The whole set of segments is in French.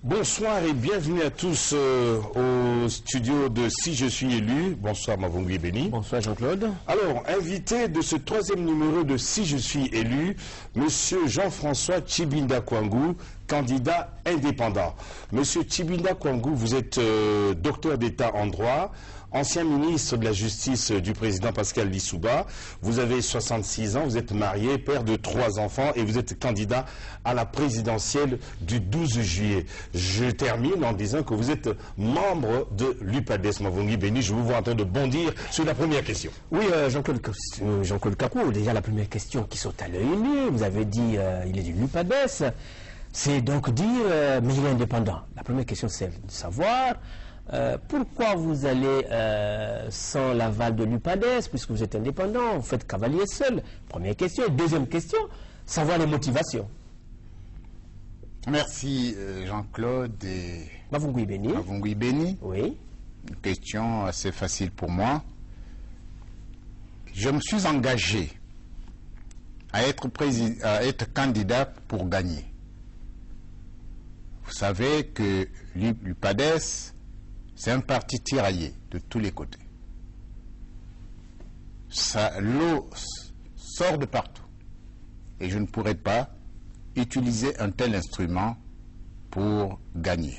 Bonsoir et bienvenue à tous au studio de Si je suis élu. Bonsoir Mavungui Béni. Bonsoir Jean-Claude. Alors, invité de ce troisième numéro de Si je suis élu, Monsieur Jean-François Tchibinda Kouangou, candidat indépendant. Monsieur Tchibinda Kouangou, vous êtes docteur d'État en droit, ancien ministre de la Justice du président Pascal Lissouba. Vous avez 66 ans, vous êtes marié, père de 3 enfants et vous êtes candidat à la présidentielle du 12 juillet. Je termine en disant que vous êtes membre de l'UPADES. Mavungui Béni, je vous vois en train de bondir sur la première question. Oui, Jean-Claude Kakou, déjà la première question qui saute à l'œil nu, vous avez dit il est de l'UPADES, c'est donc dire mais il est indépendant. La première question c'est de savoir pourquoi vous allez sans l'aval de l'UPADES, puisque vous êtes indépendant, vous faites cavalier seul. Première question. Deuxième question, savoir les motivations. Merci Jean-Claude et Mavungui Béni. Mavungui Béni. Oui. Une question assez facile pour moi. Je me suis engagé à être candidat pour gagner. Vous savez que l'UPADES, c'est un parti tiraillé de tous les côtés. L'eau sort de partout. Et je ne pourrais pas utiliser un tel instrument pour gagner.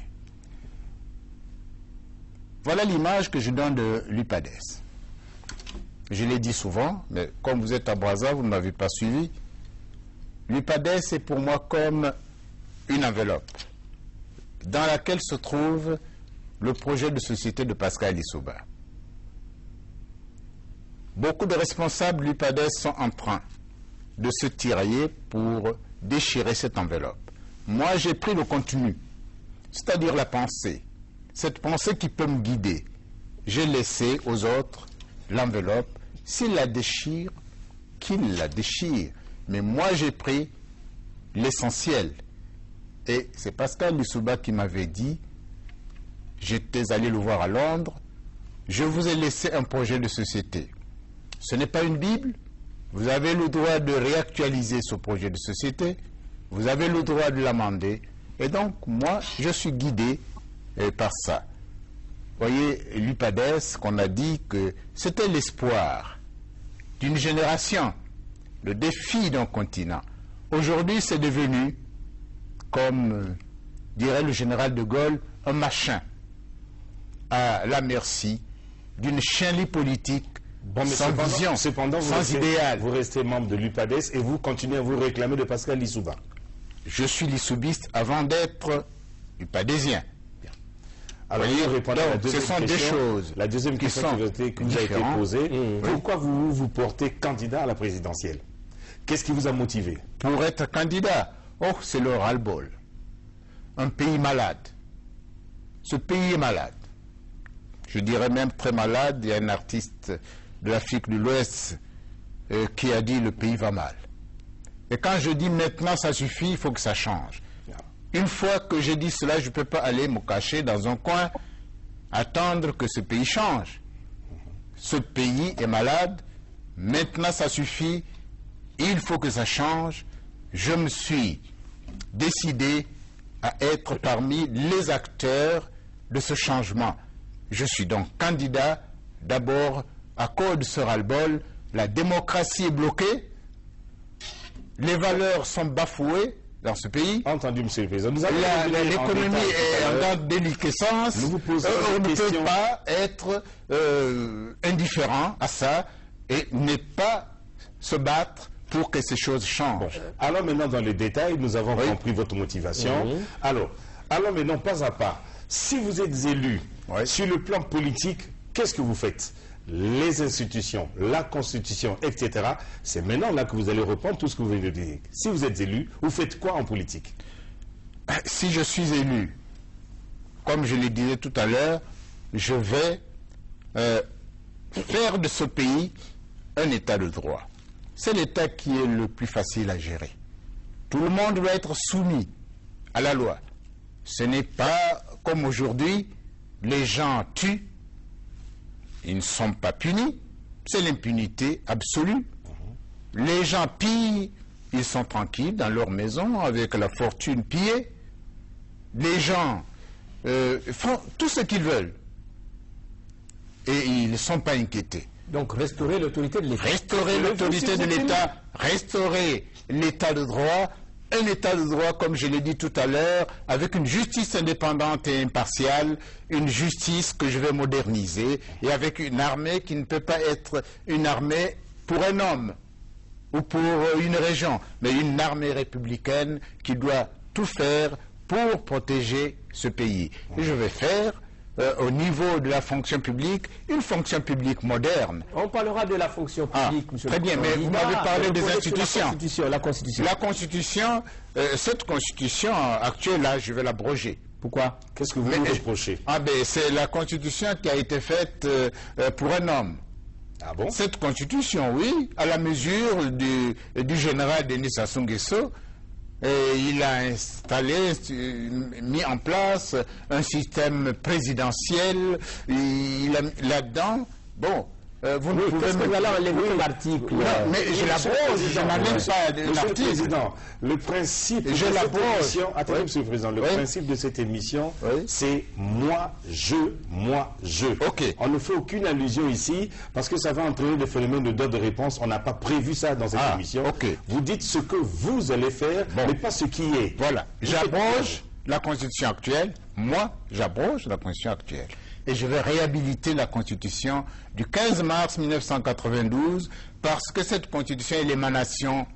Voilà l'image que je donne de l'UPADES. Je l'ai dit souvent, mais comme vous êtes à Brazza, vous ne m'avez pas suivi. L'UPADES est pour moi comme une enveloppe dans laquelle se trouve le projet de société de Pascal Lissouba. Beaucoup de responsables de l'UPADES sont en train de se tirailler pour déchirer cette enveloppe. Moi, j'ai pris le contenu, c'est-à-dire la pensée. Cette pensée qui peut me guider. J'ai laissé aux autres l'enveloppe. S'ils la déchirent, qu'ils la déchirent. Mais moi, j'ai pris l'essentiel. Et c'est Pascal Lissouba qui m'avait dit, j'étais allé le voir à Londres, je vous ai laissé un projet de société. Ce n'est pas une Bible, vous avez le droit de réactualiser ce projet de société, vous avez le droit de l'amender, et donc moi, je suis guidé par ça. Vous voyez, l'UPADES, qu'on a dit que c'était l'espoir d'une génération, le défi d'un continent. Aujourd'hui, c'est devenu, comme dirait le général de Gaulle, un machin à la merci d'une chienlit politique sans vision, sans idéal. Vous restez membre de l'UPADES et vous continuez à vous réclamer de Pascal Lissouba. Je suis lissoubiste avant d'être UPADESien. Alors, ce sont des choses. La deuxième question qui vous a été posée, pourquoi vous portez candidat à la présidentielle? Qu'est-ce qui vous a motivé? Pour être candidat, c'est le ras-le-bol. Un pays malade. Ce pays est malade. Je dirais même très malade. Il y a un artiste de l'Afrique de l'Ouest qui a dit le pays va mal. Et quand je dis maintenant ça suffit, il faut que ça change. Une fois que j'ai dit cela, je ne peux pas aller me cacher dans un coin, attendre que ce pays change. Ce pays est malade, maintenant ça suffit, il faut que ça change. Je me suis décidé à être parmi les acteurs de ce changement. Je suis donc candidat, d'abord à cause de ce ras-le-bol. La démocratie est bloquée, les valeurs sont bafouées dans ce pays. Entendu, monsieur le président. L'économie est en grande déliquescence. On ne peut pas être indifférent à ça et ne pas se battre pour que ces choses changent. Alors maintenant, dans les détails, nous avons compris votre motivation. Alors maintenant, pas à pas, si vous êtes élu sur le plan politique, qu'est-ce que vous faites? Les institutions, la Constitution, etc. C'est maintenant là que vous allez reprendre tout ce que vous venez de dire. Si vous êtes élu, vous faites quoi en politique? Si je suis élu, comme je le disais tout à l'heure, je vais faire de ce pays un état de droit. C'est l'état qui est le plus facile à gérer. Tout le monde doit être soumis à la loi. Ce n'est pas comme aujourd'hui, les gens tuent, ils ne sont pas punis, c'est l'impunité absolue. Les gens pillent, ils sont tranquilles dans leur maison avec la fortune pillée. les gens font tout ce qu'ils veulent. Et ils ne sont pas inquiétés. Donc restaurer l'autorité de l'État. Restaurer l'autorité de l'État, restaurer l'État de droit, un État de droit, comme je l'ai dit tout à l'heure, avec une justice indépendante et impartiale, une justice que je vais moderniser, et avec une armée qui ne peut pas être une armée pour un homme ou pour une région, mais une armée républicaine qui doit tout faire pour protéger ce pays. Et je vais faire au niveau de la fonction publique, une fonction publique moderne. On parlera de la fonction publique, monsieur très bien, mais vous m'avez parlé des institutions. La Constitution. La Constitution, cette Constitution actuelle, là, je vais l'abroger. Pourquoi? Qu'est-ce que vous nous reprochez? C'est la Constitution qui a été faite pour un homme. Ah bon? Cette Constitution, oui, à la mesure du général Denis Sassou Nguesso, il a installé, mis en place un système présidentiel. Il a là-dedans, bon, vous ne pouvez me dire l'article. Mais je l'abroge, je n'enlève pas l'article. Le principe de cette émission, attendez, Monsieur le Président, le principe de cette émission, c'est moi, je. Ok. On ne fait aucune allusion ici parce que ça va entraîner des phénomènes de dot de réponse. On n'a pas prévu ça dans cette émission. Okay. Vous dites ce que vous allez faire, mais pas ce qui est. Voilà. J'abroge la Constitution actuelle. Moi, j'abroge la Constitution actuelle. Et je vais réhabiliter la Constitution du 15 mars 1992 parce que cette Constitution est l'émanation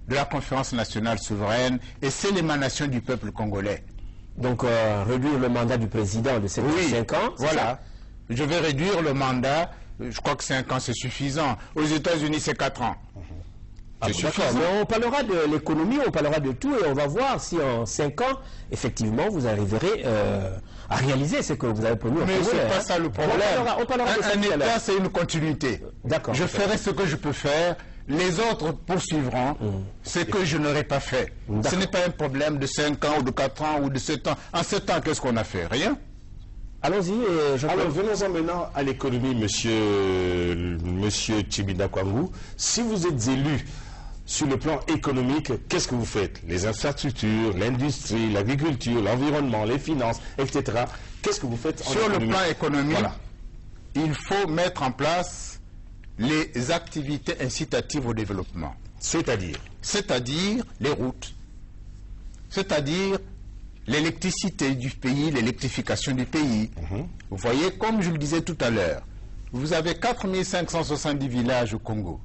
de la Conférence nationale souveraine et c'est l'émanation du peuple congolais. Donc réduire le mandat du président de 5 ans. Voilà. Je vais réduire le mandat, je crois que 5 ans c'est suffisant. Aux États-Unis c'est 4 ans. Mais on parlera de l'économie, on parlera de tout et on va voir si en 5 ans, effectivement, vous arriverez à réaliser ce que vous avez promis. Mais ce n'est pas ça le problème. On parlera de ça. Un État, c'est une continuité. D'accord. Je ferai ce que je peux faire, les autres poursuivront ce que je n'aurais pas fait. Ce n'est pas un problème de 5 ans ou de 4 ans ou de 7 ans. En 7 ans, qu'est-ce qu'on a fait? Rien. Allons-y. Alors, venons-en maintenant à l'économie, monsieur Tshibinda Kwangu. Si vous êtes élu sur le plan économique, qu'est-ce que vous faites? Les infrastructures, l'industrie, l'agriculture, l'environnement, les finances, etc. Qu'est-ce que vous faites sur le plan économique? Il faut mettre en place les activités incitatives au développement. C'est-à-dire les routes, c'est-à-dire l'électricité du pays, l'électrification du pays. Vous voyez, comme je le disais tout à l'heure, vous avez 4570 villages au Congo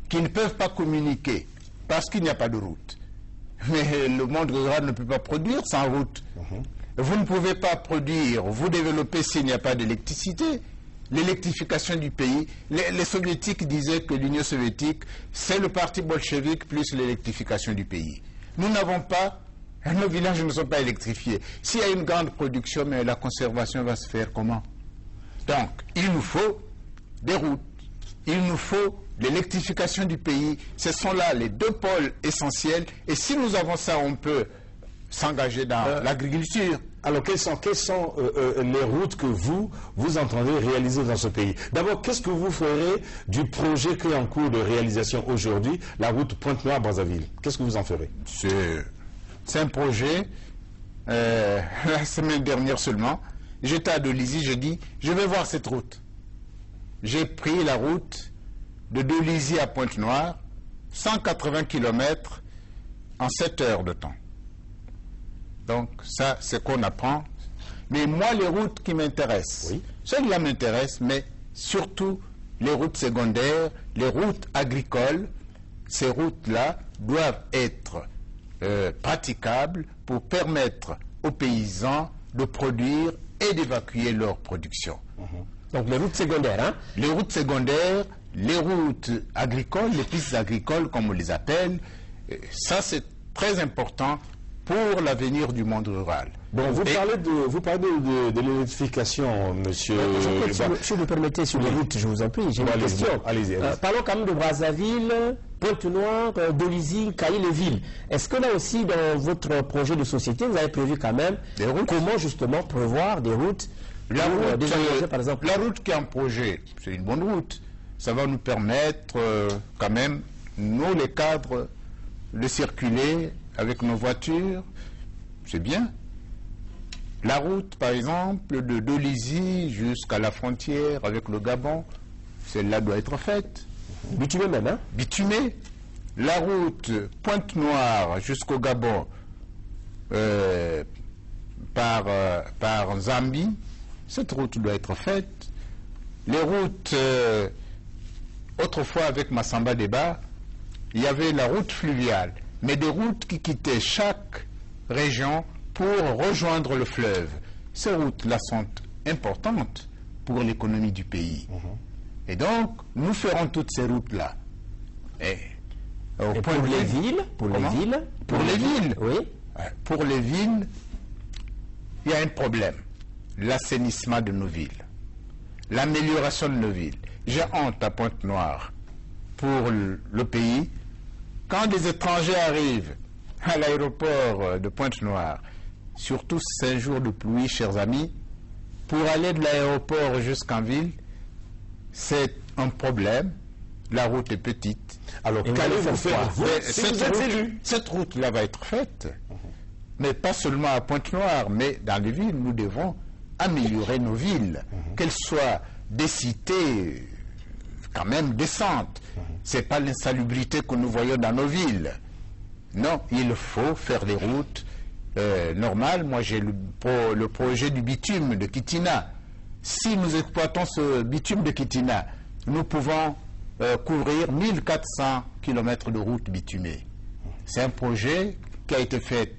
qui ne peuvent pas communiquer parce qu'il n'y a pas de route. Mais le monde rural ne peut pas produire sans route. Vous ne pouvez pas produire, vous développer s'il n'y a pas d'électricité. L'électrification du pays, les soviétiques disaient que l'Union soviétique, c'est le parti bolchevique plus l'électrification du pays. Nous n'avons pas, nos villages ne sont pas électrifiés. S'il y a une grande production, mais la conservation va se faire comment? Donc, il nous faut des routes, il nous faut l'électrification du pays. Ce sont là les deux pôles essentiels. Et si nous avons ça, on peut s'engager dans l'agriculture. Alors, quelles sont les routes que vous entendez réaliser dans ce pays? D'abord, qu'est-ce que vous ferez du projet qui est en cours de réalisation aujourd'hui, la route Pointe-Noire-Brazzaville? Qu'est-ce que vous en ferez? C'est un projet, la semaine dernière seulement, j'étais à Dolisie, je dis, je vais voir cette route. J'ai pris la route de Dolisie à Pointe-Noire, 180 km en 7 heures de temps. Donc ça, c'est qu'on apprend. Mais moi, les routes qui m'intéressent, celles-là m'intéressent, mais surtout les routes secondaires, les routes agricoles, ces routes-là doivent être praticables pour permettre aux paysans de produire et d'évacuer leur production. Donc les routes secondaires, hein? Les routes secondaires, les routes agricoles, les pistes agricoles, comme on les appelle, ça c'est très important pour l'avenir du monde rural. Bon, vous parlez de l'électrification, monsieur. Si vous le permettez, sur les routes, je vous en prie, j'ai une question. Allez-y. Parlons quand même de Brazzaville, Pointe-Noire, Dolisie, Kaï-les-Villes. Est-ce que là aussi, dans votre projet de société, vous avez prévu quand même comment justement prévoir des routes par exemple? La route qui est en projet, c'est une bonne route. Ça va nous permettre quand même, nous les cadres, de circuler avec nos voitures. C'est bien. La route, par exemple, de Dolisie jusqu'à la frontière avec le Gabon, celle-là doit être faite. Bitumé même, hein? Bitumée. La route Pointe-Noire jusqu'au Gabon par Zambie, cette route doit être faite. Les routes, autrefois avec Massamba Débat, il y avait la route fluviale, mais des routes qui quittaient chaque région pour rejoindre le fleuve. Ces routes-là sont importantes pour l'économie du pays. Et donc, nous ferons toutes ces routes-là. Et pour les villes, Pour les villes, oui. Pour les villes, il y a un problème. L'assainissement de nos villes. L'amélioration de nos villes. J'ai honte à Pointe-Noire pour le pays. Quand des étrangers arrivent à l'aéroport de Pointe-Noire, surtout 5 jours de pluie, chers amis, pour aller de l'aéroport jusqu'en ville, c'est un problème. La route est petite. Alors, qu'allez-vous faire, vous, si vous êtes élu? Cette route-là va être faite. Mais pas seulement à Pointe-Noire, mais dans les villes, nous devons améliorer nos villes. Qu'elles soient des cités quand même décentes. Ce n'est pas l'insalubrité que nous voyons dans nos villes. Non, il faut faire des routes normales. Moi, j'ai le projet du bitume de Kitina. Si nous exploitons ce bitume de Kitina, nous pouvons couvrir 1400 km de route bitumée. C'est un projet qui a été fait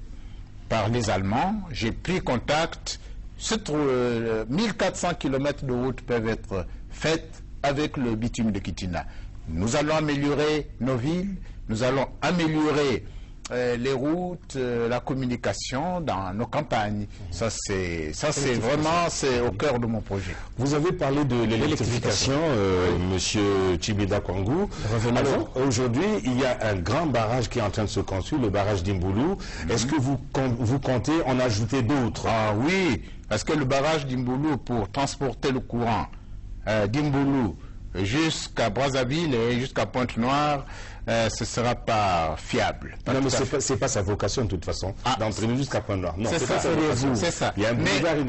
par les Allemands. J'ai pris contact. 1400 km de route peuvent être faites avec le bitume de Kitina. Nous allons améliorer nos villes, nous allons améliorer les routes, la communication dans nos campagnes. Ça c'est vraiment au cœur de mon projet. Vous avez parlé de l'électrification, Monsieur Tchibinda Kwangou. Alors aujourd'hui, il y a un grand barrage qui est en train de se construire, le barrage d'Imboulou. Est-ce que vous comptez en ajouter d'autres? Ah oui, parce que le barrage d'Imboulou, pour transporter le courant d'Imboulou jusqu'à Brazzaville et jusqu'à Pointe-Noire, ce ne sera pas fiable. Non, mais ce n'est pas sa vocation de toute façon, d'entraîner jusqu'à Pointe-Noire. Non, c'est ça. C'est ça. Mais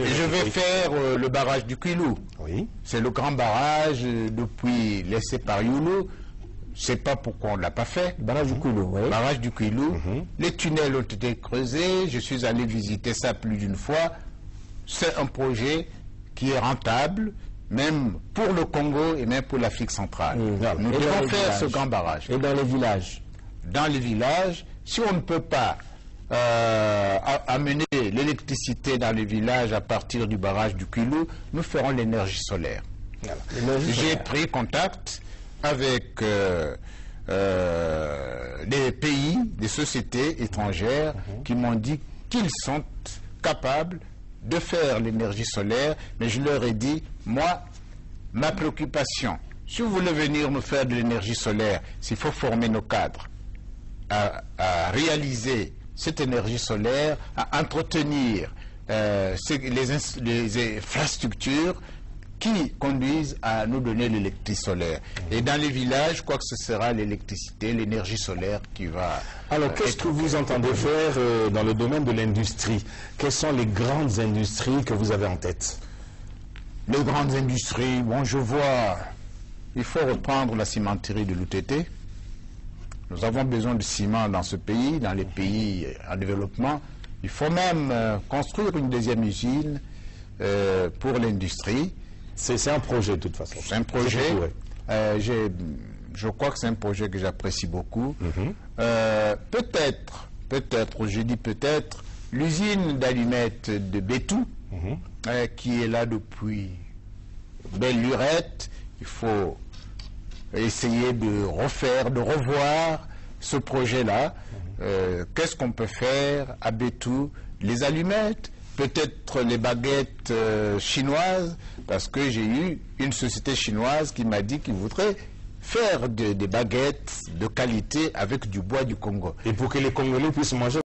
je vais faire le barrage du Quilou. Oui. C'est le grand barrage depuis laissé par Youlou. Je ne sais pas pourquoi on ne l'a pas fait. Barrage du Quilou, oui. Barrage du Quilou. Les tunnels ont été creusés. Je suis allé visiter ça plus d'une fois. C'est un projet qui est rentable, même pour le Congo et même pour l'Afrique centrale. Nous devons faire ce grand barrage. Et dans les villages? Dans les villages, si on ne peut pas amener l'électricité dans les villages à partir du barrage du Quilou, nous ferons l'énergie solaire. J'ai pris contact avec des pays, des sociétés étrangères qui m'ont dit qu'ils sont capables de faire l'énergie solaire, mais je leur ai dit, moi, ma préoccupation, si vous voulez venir me faire de l'énergie solaire, s'il faut former nos cadres à réaliser cette énergie solaire, à entretenir les infrastructures qui conduisent à nous donner l'électricité solaire. Et dans les villages, je crois que ce sera l'électricité, l'énergie solaire qui va... Alors, qu'est-ce que vous entendez faire dans le domaine de l'industrie? Quelles sont les grandes industries que vous avez en tête? Les grandes industries, bon, je vois, il faut reprendre la cimenterie de l'UTT. Nous avons besoin de ciment dans ce pays, dans les pays en développement. Il faut même construire une deuxième usine pour l'industrie. C'est un projet de toute façon. C'est un projet. Je crois que c'est un projet que j'apprécie beaucoup. Peut-être, je dis peut-être, l'usine d'allumettes de Bétou, qui est là depuis belle lurette. Il faut essayer de revoir ce projet-là. Qu'est-ce qu'on peut faire à Bétou? Les allumettes, peut-être les baguettes chinoises, parce que j'ai eu une société chinoise qui m'a dit qu'il voudrait faire des baguettes de qualité avec du bois du Congo. Et pour que les Congolais puissent manger